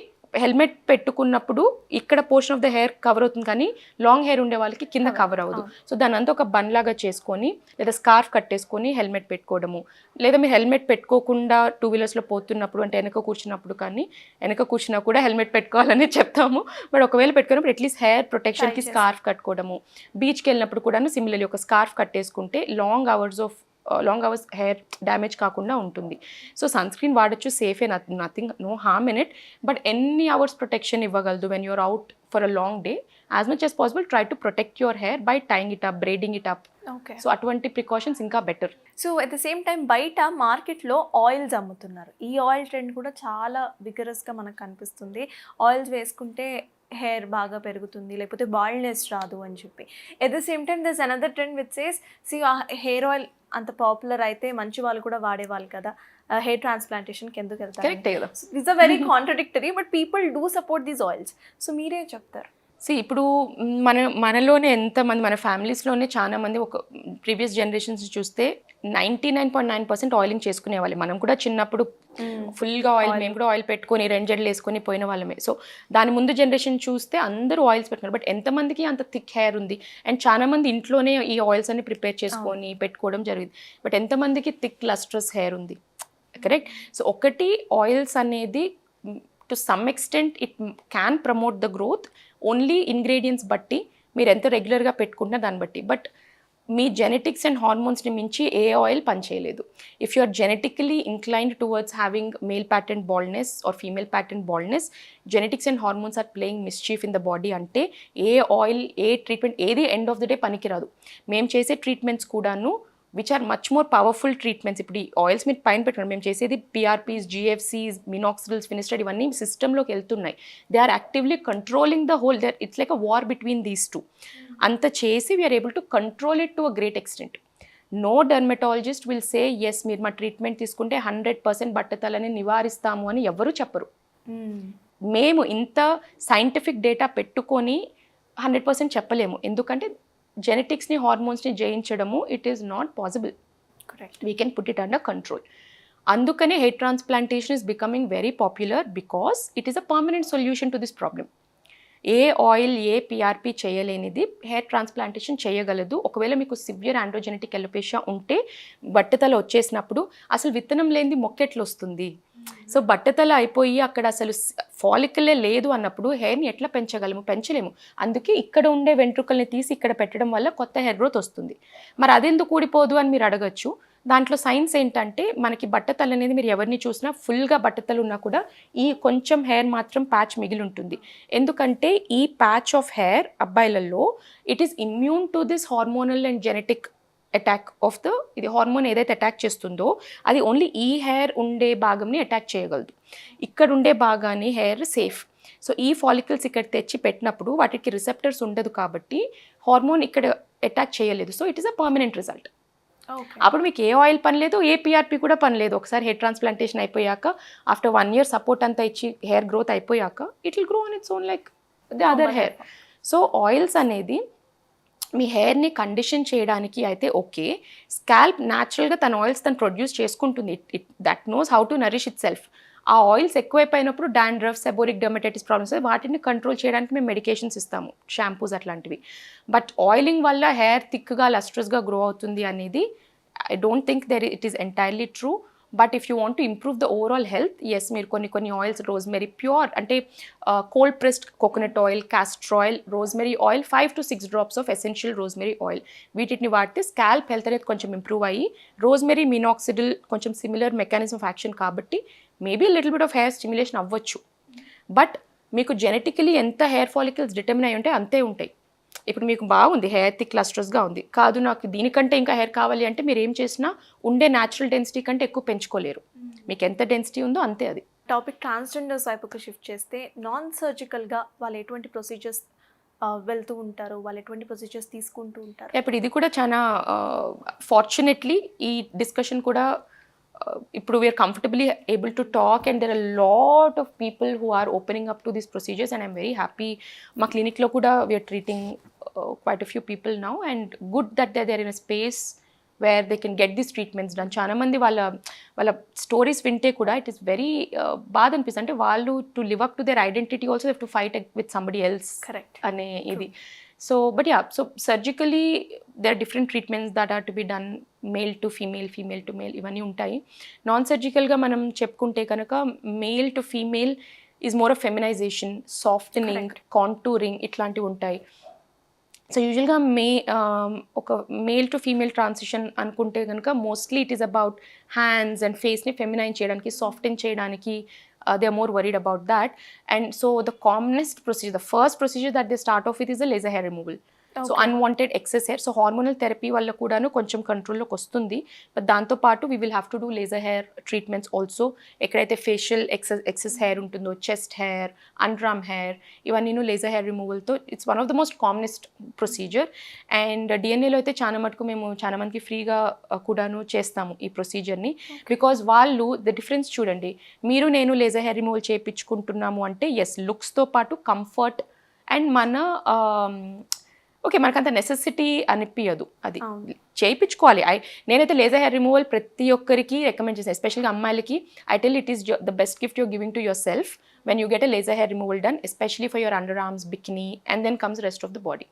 హెల్మెట్ పెట్టుకున్నప్పుడు ఇక్కడ portion of the hair cover అవుతుంది, కానీ లాంగ్ హెయిర్ ఉండే వాళ్ళకి కింద కవర్ అవ్వదు. సో దాని అంతా ఒక బన్ లాగా చేసుకొని లేదా స్కార్ఫ్ కట్టేసుకొని హెల్మెట్ పెట్టుకోవడము, లేదా మీరు హెల్మెట్ పెట్టుకోకుండా 2 వీలర్స్లో పోతున్నప్పుడు, అంటే వెనక కూర్చున్నప్పుడు, కానీ వెనక కూర్చున్నా కూడా హెల్మెట్ పెట్టుకోవాలని చెప్తాము, బట్ ఒకవేళ పెట్టుకున్నప్పుడు అట్లీస్ట్ హెయిర్ ప్రొటెక్షన్కి స్కార్ఫ్ కట్టుకోవడము. బీచ్కి వెళ్ళినప్పుడు కూడాను సిమిలర్లీ ఒక స్కార్ఫ్ కట్టేసుకుంటే లాంగ్ అవర్స్ హెయిర్ డ్యామేజ్ కాకుండా ఉంటుంది. సో సన్ స్క్రీన్ వాడచ్చు, సేఫే, nothing, no harm in it. But ఎన్ని అవర్స్ ప్రొటెక్షన్ ఇవ్వగలదు when you're out for a long day? As much as possible try to protect your hair by tying it up, braiding it up. So అటువంటి precautions ఇంకా better. So at the same time బయట మార్కెట్లో oils అమ్ముతున్నారు. ఈ oil trend కూడా చాలా విగరస్గా మనకు కనిపిస్తుంది. ఆయిల్స్ వేసుకుంటే హెయిర్ బాగా పెరుగుతుంది, లేకపోతే బాల్డ్నెస్ రాదు అని చెప్పి. At the same time this another trend which says, see hair oil అంత పాపులర్ అయితే మంచి వాళ్ళు కూడా వాడేవాళ్ళు కదా, హెయిర్ ట్రాన్స్ప్లాంటేషన్కి ఎందుకు వెళ్తారు? It's a very contradictory, but people do support these oils. So మీరేం చెప్తారు? ఇప్పుడు మనలోనే ఎంతమంది, మన ఫ్యామిలీస్లోనే చాలా మంది, ఒక ప్రీవియస్ జనరేషన్స్ చూస్తే 99.9% ఆయిలింగ్ చేసుకునే వాళ్ళే. మనం కూడా చిన్నప్పుడు ఫుల్గా ఆయిల్, మేము కూడా ఆయిల్ పెట్టుకొని 2 జడలు వేసుకొని పోయిన వాళ్ళమే. సో దాని ముందు జనరేషన్ చూస్తే అందరూ ఆయిల్స్ పెట్టుకున్నారు. బట్ ఎంతమందికి అంత థిక్ హెయిర్ ఉంది? అండ్ చాలా మంది ఇంట్లోనే ఈ ఆయిల్స్ అన్ని ప్రిపేర్ చేసుకొని పెట్టుకోవడం జరిగింది. బట్ ఎంతమందికి థిక్ లస్ట్రస్ హెయిర్ ఉంది? కరెక్ట్. సో ఒకటి, ఆయిల్స్ అనేది to some extent it can promote the growth, only ingredients బట్టి, మీరు ఎంత రెగ్యులర్గా పెట్టుకుంటున్నా దాన్ని బట్టి. బట్ మీ జెనెటిక్స్ అండ్ హార్మోన్స్ని మించి ఏ ఆయిల్ పనిచేయలేదు. If you are genetically inclined towards having male pattern baldness or female pattern baldness, genetics and hormones are playing mischief in the body అంటే ఏ ఆయిల్, ఏ ట్రీట్మెంట్, ఏది ఎండ్ ఆఫ్ ద డే పనికిరాదు. మేము చేసే ట్రీట్మెంట్స్ కూడాను which are much more powerful treatments. ఇప్పుడు ఈ ఆయిల్స్ మీరు పైన పెట్టుకున్నాం, మేము చేసేది పిఆర్పీస్, జిఎఫ్సీస్, మినాక్సిడిల్స్, ఫినిస్టైడ్, ఇవన్నీ సిస్టంలోకి వెళ్తున్నాయి. They are actively controlling the whole, it's like a war between these 2. అంత చేసి we're able to control it to a great extent. No dermatologist will say yes మీరు మా ట్రీట్మెంట్ తీసుకుంటే 100% బట్టతలని నివారిస్తాము అని ఎవరు చెప్పరు. మేము ఇంత సైంటిఫిక్ డేటా పెట్టుకొని 100% చెప్పలేము, ఎందుకంటే జెనెటిక్స్ని, హార్మోన్స్ని జయించడము it is not possible. Correct. We can put it under control. అందుకనే hair transplantation is becoming very popular because it is a permanent solution to this problem. ఏ ఆయిల్, ఏ పిఆర్పి చేయలేనిది హెయిర్ ట్రాన్స్ప్లాంటేషన్ చేయగలదు. ఒకవేళ మీకు సివియర్ ఆండ్రోజెనెటిక్ ఎలోపేషియా ఉంటే, బట్టతల వచ్చేసినప్పుడు అసలు విత్తనం లేనిది మొక్క ఎట్లా వస్తుంది? సో బట్టతల అయిపోయి అక్కడ అసలు ఫాలికలే లేదు అన్నప్పుడు హెయిర్ని ఎట్లా పెంచగలము, పెంచలేము. అందుకే ఇక్కడ ఉండే వెంట్రుకల్ని తీసి ఇక్కడ పెట్టడం వల్ల కొత్త హెయిర్ గ్రోత్ వస్తుంది. మరి అదెందుకు ఊడిపోదు అని మీరు అడగచ్చు. దాంట్లో సైన్స్ ఏంటంటే మనకి బట్టతల అనేది మీరు ఎవరిని చూసినా ఫుల్గా బట్టతలు ఉన్నా కూడా ఈ కొంచెం హెయిర్ మాత్రం ప్యాచ్ మిగిలి ఉంటుంది. ఎందుకంటే ఈ ప్యాచ్ ఆఫ్ హెయిర్ అబ్బాయిలలో it is immune to this hormonal and genetic attack of the ఇది హార్మోన్ ఏదైతే అటాక్ చేస్తుందో అది ఓన్లీ ఈ హెయిర్ ఉండే భాగంని అటాక్ చేయగలదు. ఇక్కడ ఉండే భాగాన్ని హెయిర్ సేఫ్. సో ఈ ఫాలికల్స్ ఇక్కడ తెచ్చి పెట్టినప్పుడు వాటికి రిసెప్టర్స్ ఉండదు కాబట్టి హార్మోన్ ఇక్కడ అటాక్ చేయలేదు. So it is a permanent result. అప్పుడు మీకు ఏ ఆయిల్ పని లేదు, ఏ పిఆర్పి కూడా పని లేదు. ఒకసారి హెయిర్ ట్రాన్స్ప్లాంటేషన్ అయిపోయాక ఆఫ్టర్ 1 year సపోర్ట్ అంతా ఇచ్చి హెయిర్ గ్రోత్ అయిపోయాక it will grow on its own like the other hair. So oils అనేది మీ హెయిర్ని కండిషన్ చేయడానికి అయితే ఓకే. స్కాల్ప్ న్యాచురల్గా తన ఆయిల్స్ తను ప్రొడ్యూస్ చేసుకుంటుంది. It that knows how to nourish itself. ఆ ఆయిల్స్ ఎక్కువైపోయినప్పుడు డాండ్రఫ్, సెబోరిక్ డెర్మటైటిస్ ప్రాబ్లమ్స్ వాటిని కంట్రోల్ చేయడానికి మేము మెడికేషన్స్ ఇస్తాము, షాంపూస్ అట్లాంటివి. బట్ ఆయిలింగ్ వల్ల హెయిర్ థిక్గా లస్ట్రస్గా గ్రో అవుతుంది అనేది I don't think it is entirely true. But if you want to improve the overall health, yes మీరు కొన్ని ఆయిల్స్, రోజ్మెరీ ప్యూర్ అంటే cold pressed coconut oil, castor oil, rosemary oil, 5 to 6 drops of essential rosemary oil వీటిని వాడితే scalp health అనేది కొంచెం improve అయ్యి, rosemary minoxidil కొంచెం similar mechanism of action కాబట్టి maybe little bit of hair stimulation అవ్వచ్చు. But మీకు జెనెటికలీ ఎంత హెయిర్ ఫాలికల్స్ డిటర్మిన్ అయి ఉంటే అంతే ఉంటాయి. ఇప్పుడు మీకు బాగుంది హెయిర్ థిక్ లస్ట్రస్గా ఉంది, కాదు నాకు దీనికంటే ఇంకా హెయిర్ కావాలి అంటే మీరు ఏం చేసినా ఉండే న్యాచురల్ డెన్సిటీ కంటే ఎక్కువ పెంచుకోలేరు. మీకు ఎంత డెన్సిటీ ఉందో అంతే అది. టాపిక్ ట్రాన్స్జెండర్స్ వైపుకి షిఫ్ట్ చేస్తే నాన్ సర్జికల్గా వాళ్ళు ఎటువంటి ప్రొసీజర్స్ వెళ్తూ ఉంటారు, వాళ్ళు ఎటువంటి ప్రొసీజర్స్ తీసుకుంటూ ఉంటారు? ఇప్పుడు ఇది కూడా చాలా ఫార్చునేట్లీ ఈ డిస్కషన్ కూడా ఇప్పుడు we're comfortably able to talk and there are lot of people who are opening up to these procedures and I'm very happy. మా క్లినిక్లో కూడా we're treating quite a few people now and good that they're in a space where they can get these treatments done. చాలా మంది వాళ్ళ stories వింటే కూడా it is very బాధ అనిపిస్తుంది. అంటే వాళ్ళు to live up to their identity also have to fight with somebody else correct అనే ఇది. So but yeah, so surgically there are different treatments that are to be done, male to female, female to male ఇవన్నీ ఉంటాయి. Non సర్జికల్గా మనం చెప్పుకుంటే కనుక male to female is more of feminization, softening, contouring ఇట్లాంటివి ఉంటాయి. సో యూజువల్గా ఒక మేల్ టు ఫీమేల్ ట్రాన్సిషన్ అనుకుంటే కనుక mostly it is about hands and ఫేస్ని ఫెమినైన్ చేయడానికి, సాఫ్టెన్ చేయడానికి they are more worried about that. And so the commonest procedure, the first procedure that they start off with is a laser hair removal. So unwanted excess hair. So hormonal therapy వల్ల కూడాను కొంచెం కంట్రోల్లోకి వస్తుంది. But దాంతోపాటు we will have to do laser hair treatments also. ఎక్కడైతే facial excess hair ఉంటుందో, chest hair, underarm hair, ఇవన్నీ laser hair రిమూవల్తో it's one of the most commonest procedure. And డిఎన్ఏలో అయితే చాలా మటుకు మేము చాలా మందికి ఫ్రీగా కూడాను చేస్తాము ఈ ప్రొసీజర్ని. బికాజ్ వాళ్ళు ద డిఫరెన్స్ చూడండి, మీరు నేను లేజర్ హెయిర్ రిమూవల్ చేయించుకుంటున్నాము అంటే ఎస్ లుక్స్తో పాటు కంఫర్ట్ అండ్ మన ఓకే మనకంత నెసెసిటీ అనిపించదు, అది చేయించుకోవాలి. నేనైతే లేజర్ హెయిర్ రిమూవల్ ప్రతి ఒక్కరికి రికమెండ్ చేస్తాను, ఎస్పెషల్గా అమ్మాయిలకి. I tell it is the best gift you're giving to yourself when you get a laser hair removal done, especially for your underarms, bikini, and then comes the rest of the body.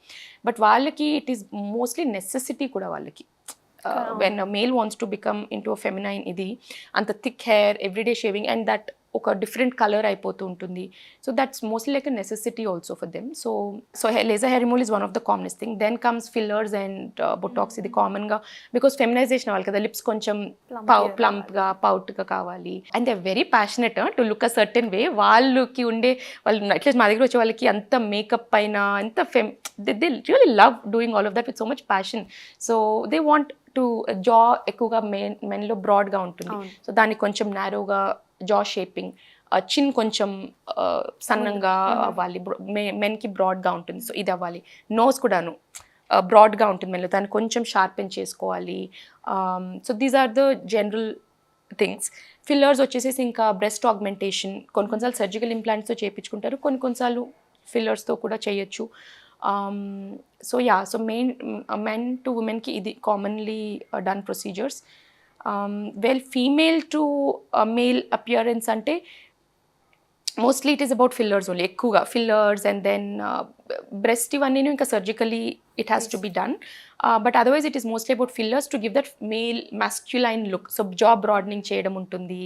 But వాళ్ళకి it is mostly necessity కూడా వాళ్ళకి. When a male wants to become into a feminine ఇది అంత thick hair, everyday shaving and that ఒక different colour అయిపోతూ ఉంటుంది. So that's mostly like a necessity also for them. So laser hair removal is one of the commonest thing. Then comes fillers and botox. ఇది కామన్గా because feminisation అవ్వాలి కదా, lips కొంచెం ప్లంప్గా పౌట్గా కావాలి. And they very passionate to look a certain వే. వాళ్ళకి ఉండే వాళ్ళు at least మా దగ్గర వచ్చే వాళ్ళకి అంత మేకప్ పైన అంత they really love doing all of that with so much passion. So they want to జా ఎక్కువగా మెన్లో బ్రాడ్గా ఉంటుంది, సో దాన్ని కొంచెం నారోగా జా షేపింగ్, చిన్ కొంచెం సన్నంగా అవ్వాలి, మెన్కి బ్రాడ్గా ఉంటుంది, సో ఇది అవ్వాలి. నోస్ కూడాను బ్రాడ్గా ఉంటుంది మెన్లో, దాన్ని కొంచెం షార్పెన్ చేసుకోవాలి. So these are the general things. Fillers వచ్చేసేసి ఇంకా బ్రెస్ట్ ఆగ్మెంటేషన్, కొన్నిసార్లు సర్జికల్ ఇంప్లాంట్స్తో చేయించుకుంటారు, కొన్నిసార్లు ఫిల్లర్స్తో కూడా చేయొచ్చు. So yeah, so men to ఉమెన్కి ఇది commonly done procedures. Well female to male appearance అంటే mostly it is about fillers only, ఎక్కువగా ఫిల్లర్స్. అండ్ దెన్ బ్రెస్ట్ ఇవన్నీ ఇంకా surgically it has to be done, but otherwise it is mostly about fillers to give that male masculine look. So jaw broadening చేయడం ఉంటుంది,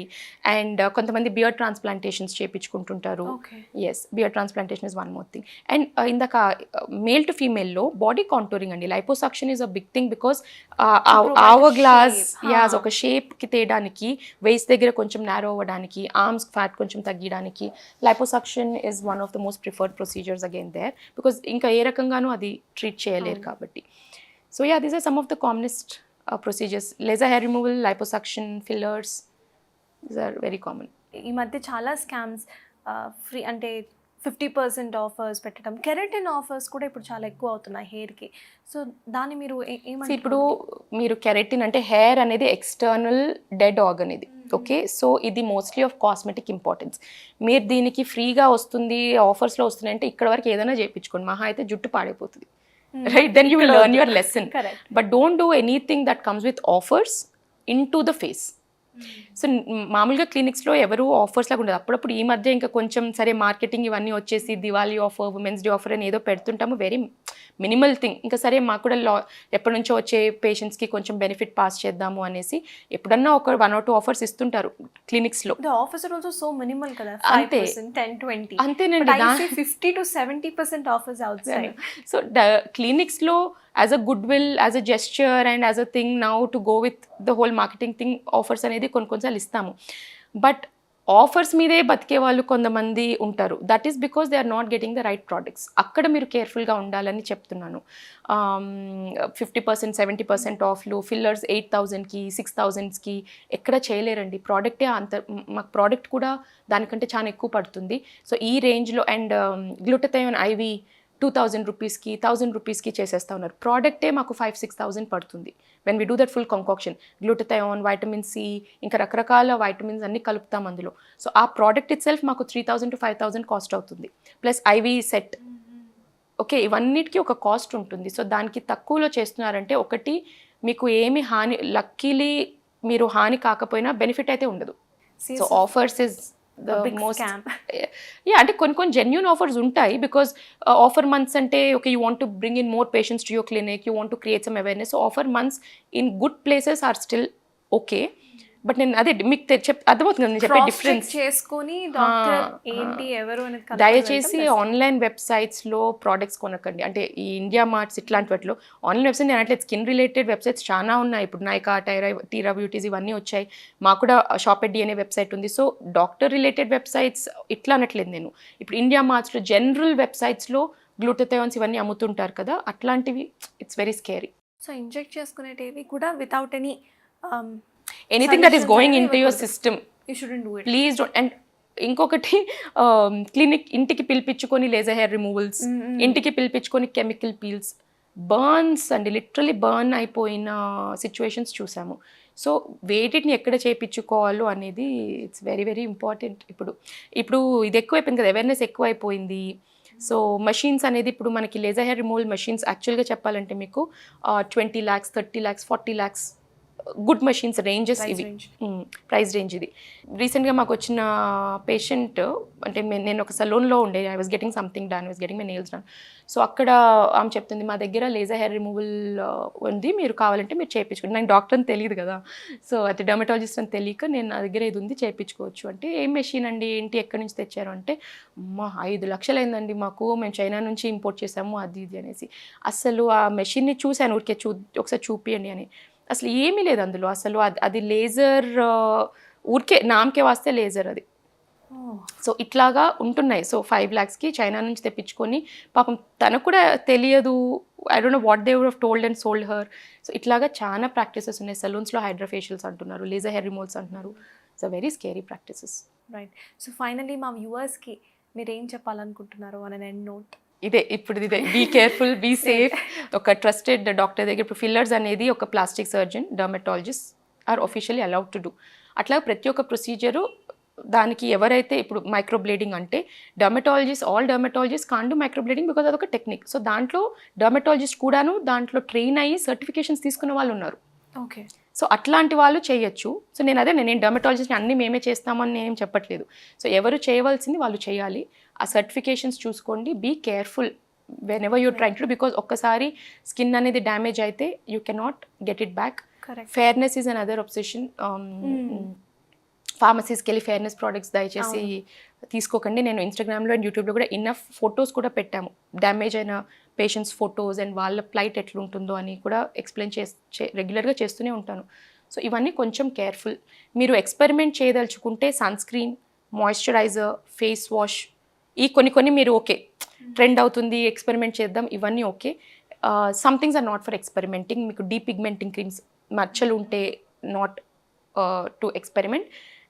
and కొంతమంది beard transplantations చేయించుకుంటుంటారు. Okay. Yes, beard transplantation is one more thing. And ఇందాక male to ఫీమేల్లో body contouring అండి, liposuction is a big thing because hourglass as ఒక షేప్కి తేయడానికి, waste దగ్గర కొంచెం నారో అవ్వడానికి, ఆర్మ్స్ ఫ్యాట్ కొంచెం తగ్గడానికి liposuction is one of the most preferred procedures again there, because ఇంకా ఏ రకంగానూ అది ట్రీట్ చేయలేరు కాబట్టి. So yeah, these are some of the commonest procedures. Laser hair removal, liposuction, fillers, these are very common. ఈ మధ్య చాలా స్కామ్స్ ఫ్రీ అంటే 50% ఆఫర్స్ పెట్టడం, కెరటిన్ ఆఫర్స్ కూడా ఇప్పుడు చాలా ఎక్కువ అవుతున్నాయి హెయిర్కి. సో దాన్ని మీరు See, ఇప్పుడు మీరు కెరటిన్ అంటే హెయిర్ అనేది ఎక్స్టర్నల్ డెడ్ ఆర్గన్ ఇది, ఓకే. సో ఇది మోస్ట్లీ ఆఫ్ కాస్మెటిక్ ఇంపార్టెన్స్. మీరు దీనికి ఫ్రీగా వస్తుంది, ఆఫర్స్లో వస్తుంది అంటే ఇక్కడ వరకు ఏదైనా చేయించుకోండి, మహా అయితే జుట్టు పాడైపోతుంది, right? Then you will learn your lesson. But don't do anything that comes with offers into the face. So మామూలుగా క్లినిక్స్లో ఎవరు ఆఫర్స్ లాగా ఉండదు. అప్పుడప్పుడు ఈ మధ్య ఇంకా కొంచెం సరే మార్కెటింగ్ ఇవన్నీ వచ్చేసి Diwali offer, women's day offer అని ఏదో పెడుతుంటాము, వెరీ మినిమల్ థింగ్. ఇంకా సరే మాకు కూడా ఎప్పటి నుంచో వచ్చే పేషెంట్స్కి కొంచెం బెనిఫిట్ పాస్ చేద్దాము అనేసి ఎప్పుడన్నా ఒక 1 or 2 ఆఫర్స్ ఇస్తుంటారు క్లినిక్స్లో. Offers are also so minimal కదా, అంతే 10-20 అంతేనండి. 50 to 70% offers outside. So క్లినిక్స్లో as a good will, as a gesture and as a thing now to go with the whole marketing thing, offers అనేది కొన్నిసార్లు ఇస్తాము. But offers మీదే బతికే వాళ్ళు కొంతమంది ఉంటారు. That is because they are not getting the right products. అక్కడ మీరు కేర్ఫుల్గా ఉండాలని చెప్తున్నాను. 50%, 70% ఆఫ్లు, ఫిల్లర్స్ 8,000కి 6,000కి ఎక్కడ చేయలేరండి. ప్రోడక్టే అంత, మాకు ప్రోడక్ట్ కూడా దానికంటే చాలా ఎక్కువ పడుతుంది. సో ఈ రేంజ్లో, అండ్ గ్లూటథయోన్ ఐవి 2,000 రూపీస్కి 1,000 రూపీస్కి చేసేస్తూ ఉన్నారు. ప్రోడక్టే మాకు 5,000-6,000 పడుతుంది when we do that full concoction. Glutathione, vitamin C, ఇంకా రకరకాల వైటమిన్స్ అన్నీ కలుపుతాం అందులో. సో ఆ ప్రోడక్ట్ ఇట్ సెల్ఫ్ మాకు 3,000 to 5,000 కాస్ట్ అవుతుంది, ప్లస్ ఐవి సెట్. ఓకే, ఇవన్నిటికీ ఒక కాస్ట్ ఉంటుంది. సో దానికి తక్కువలో చేస్తున్నారంటే, ఒకటి మీకు ఏమి హాని, లక్కీలీ మీరు హాని కాకపోయినా బెనిఫిట్ అయితే ఉండదు. So offers is the most, yeah, అంటే కొన్ని జెన్యూన్ ఆఫర్స్ ఉంటాయి. బికాస్ ఆఫర్ మంత్స్ అంటే okay, you want to bring in more patients to your clinic, you want to create some awareness. So offer months in good places are still okay. But నేను అదే మీకు అర్థమవుతుంది నేను చెప్పే difference చేసుకొని doctor ఏంటి ఎవరు అనేది దయచేసి ఆన్లైన్ వెబ్సైట్స్లో ప్రోడక్ట్స్ కొనకండి. అంటే ఈ ఇండియా మార్ట్స్ ఇట్లాంటి వాటిలో ఆన్లైన్ వెబ్సైట్ నేను అంటే స్కిన్ రిలేటెడ్ వెబ్సైట్స్ చాలా ఉన్నాయి. ఇప్పుడు నైకా, టీరా బ్యూటీస్ ఇవన్నీ వచ్చాయి. మాకు కూడా షాపెడ్డి అనే వెబ్సైట్ ఉంది. సో డాక్టర్ రిలేటెడ్ వెబ్సైట్స్ ఇట్లా అనట్లేదు నేను. ఇప్పుడు ఇండియా మార్ట్స్లో జనరల్ వెబ్సైట్స్లో గ్లూటథయోన్స్ ఇవన్నీ అమ్ముతుంటారు కదా, అట్లాంటివి it's very scary. So inject చేసుకునేటివి కూడా without any anything that is going into your system, you shouldn't do it, please don't. And ఇంకొకటి, క్లినిక్ ఇంటికి పిలిపించుకొని లేజర్ హెయిర్ రిమూవల్స్, ఇంటికి పిలిపించుకొని కెమికల్ పీల్స్, బర్న్స్ అండి, లిటరలీ బర్న్ అయిపోయిన situations చూసాము. సో వేటిని ఎక్కడ చేయించుకోవాలో అనేది ఇట్స్ వెరీ వెరీ ఇంపార్టెంట్. ఇప్పుడు ఇది ఎక్కువైపోయింది కదా, అవేర్నెస్ ఎక్కువైపోయింది. సో మషీన్స్ అనేది ఇప్పుడు మనకి లేజర్ హెయిర్ రిమూవల్ మషీన్స్ యాక్చువల్గా చెప్పాలంటే మీకు 20 lakhs, 30 lakhs, 40 lakhs good machines ranges ఇవి, ప్రైస్ రేంజ్ ఇది. రీసెంట్గా మాకు వచ్చిన పేషెంట్, అంటే నేను ఒక సలూన్లో ఉండే, I was getting something done, I was getting my nails done. So అక్కడ ఆమె చెప్తుంది, మా దగ్గర లేజర్ హెయిర్ రిమూవల్ ఉంది, మీరు కావాలంటే మీరు చేయించుకోండి. నాకు డాక్టర్ అని తెలియదు కదా, సో అది డర్మటాలజిస్ట్ అని తెలియక నేను నా దగ్గర ఇది ఉంది చేయించుకోవచ్చు అంటే, ఏం మెషిన్ అండి, ఏంటి, ఎక్కడి నుంచి తెచ్చారు అంటే, అమ్మా 5 లక్షలు అయిందండి మాకు, మేము చైనా నుంచి ఇంపోర్ట్ చేసాము అది ఇది అనేసి. అసలు ఆ మెషిన్ని చూశాను, ఊరికే ఒకసారి చూపియండి అని. అసలు ఏమీ లేదు అందులో. అసలు అది లేజర్, ఊరికే నామకే వాస్తే లేజర్ అది. సో ఇట్లాగా ఉంటున్నాయి. సో 5 lakhsకి చైనా నుంచి తెప్పించుకొని, పాపం తనకు కూడా తెలియదు, I don't know what they would have told and sold her. So ఇట్లాగా చాలా ప్రాక్టీసెస్ ఉన్నాయి. సలూన్స్లో హైడ్రోఫేషియల్స్ అంటున్నారు, లేజర్ హెయిర్ రిమూవల్స్ అంటున్నారు. So very scary practices. Right. So finally మా వ్యూవర్స్కి మీరు ఏం చెప్పాలనుకుంటున్నారు అన్ ఎండ్ నోట్? ఇదే బీ కేర్ఫుల్, బీ సేఫ్. ఒక ట్రస్టెడ్ డాక్టర్ దగ్గర, ఇప్పుడు ఫిల్లర్స్ అనేది ఒక plastic surgeon, dermatologist are officially allowed to do. అట్లా ప్రతి ఒక్క ప్రొసీజరు దానికి ఎవరైతే, ఇప్పుడు మైక్రోబ్లేడింగ్ అంటే all dermatologist can do microblading because అదొక టెక్నిక్. సో దాంట్లో డర్మటాలజిస్ట్ కూడాను దాంట్లో ట్రైన్ అయ్యి సర్టిఫికేషన్స్ తీసుకున్న వాళ్ళు ఉన్నారు. ఓకే. సో అట్లాంటి వాళ్ళు చేయొచ్చు. సో నేను డర్మటాలజిస్ట్ని అన్నీ మేమే చేస్తామని నేనేం చెప్పట్లేదు. సో ఎవరు చేయవలసింది వాళ్ళు చేయాలి. ఆ సర్టిఫికేషన్స్ చూసుకోండి, be careful whenever you're trying to, because ఒక్కసారి స్కిన్ అనేది డ్యామేజ్ అయితే you cannot get it back. Correct. Fairness is another obsession. ఫార్మసీస్కి వెళ్ళి ఫేర్నెస్ ప్రోడక్ట్స్ దయచేసి తీసుకోకండి. నేను ఇన్స్టాగ్రామ్లో అండ్ యూట్యూబ్లో కూడా ఇన్నఫ్ ఫొటోస్ కూడా పెట్టాము, డ్యామేజ్ అయిన పేషెంట్స్ ఫొటోస్ అండ్ వాళ్ళ ప్లైట్ ఎట్లుంటుందో అని కూడా ఎక్స్ప్లెయిన్ రెగ్యులర్గా చేస్తూనే ఉంటాను. సో ఇవన్నీ కొంచెం కేర్ఫుల్. మీరు ఎక్స్పెరిమెంట్ చేయదలుచుకుంటే sun screen, moisturiser, face wash, ఈ కొన్ని మీరు ఓకే ట్రెండ్ అవుతుంది ఎక్స్పెరిమెంట్ చేద్దాం, ఇవన్నీ okay. Some things are not for experimenting. మీకు డీపిగ్మెంటింగ్ క్రీమ్స్ మచ్చలు ఉంటే not to experiment,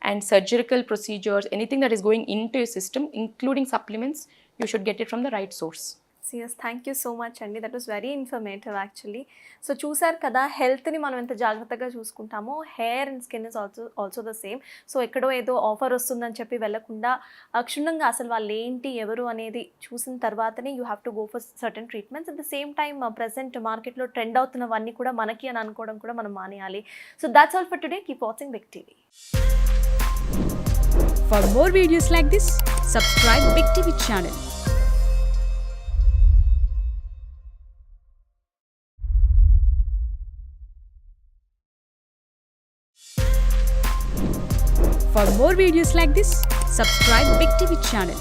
and surgical procedures, anything that is going into your system including supplements, you should get it from the right source. సిఎస్, thank you so much అండి. That was very informative actually. So చూసారు కదా, హెల్త్ని మనం ఎంత జాగ్రత్తగా చూసుకుంటామో hair and skin is also the same. So ఎక్కడో ఏదో ఆఫర్ వస్తుందని చెప్పి వెళ్ళకుండా క్షుణ్ణంగా అసలు వాళ్ళు ఏంటి ఎవరు అనేది చూసిన తర్వాతనే you have to go for certain treatments. At the same time present మార్కెట్లో ట్రెండ్ అవుతున్నవన్నీ కూడా మనకి అని అనుకోవడం కూడా మనం మానేయాలి. So that's all for today. Keep watching big TV. For more videos like this, subscribe Big TV channel. For more videos like this, subscribe Big TV channel.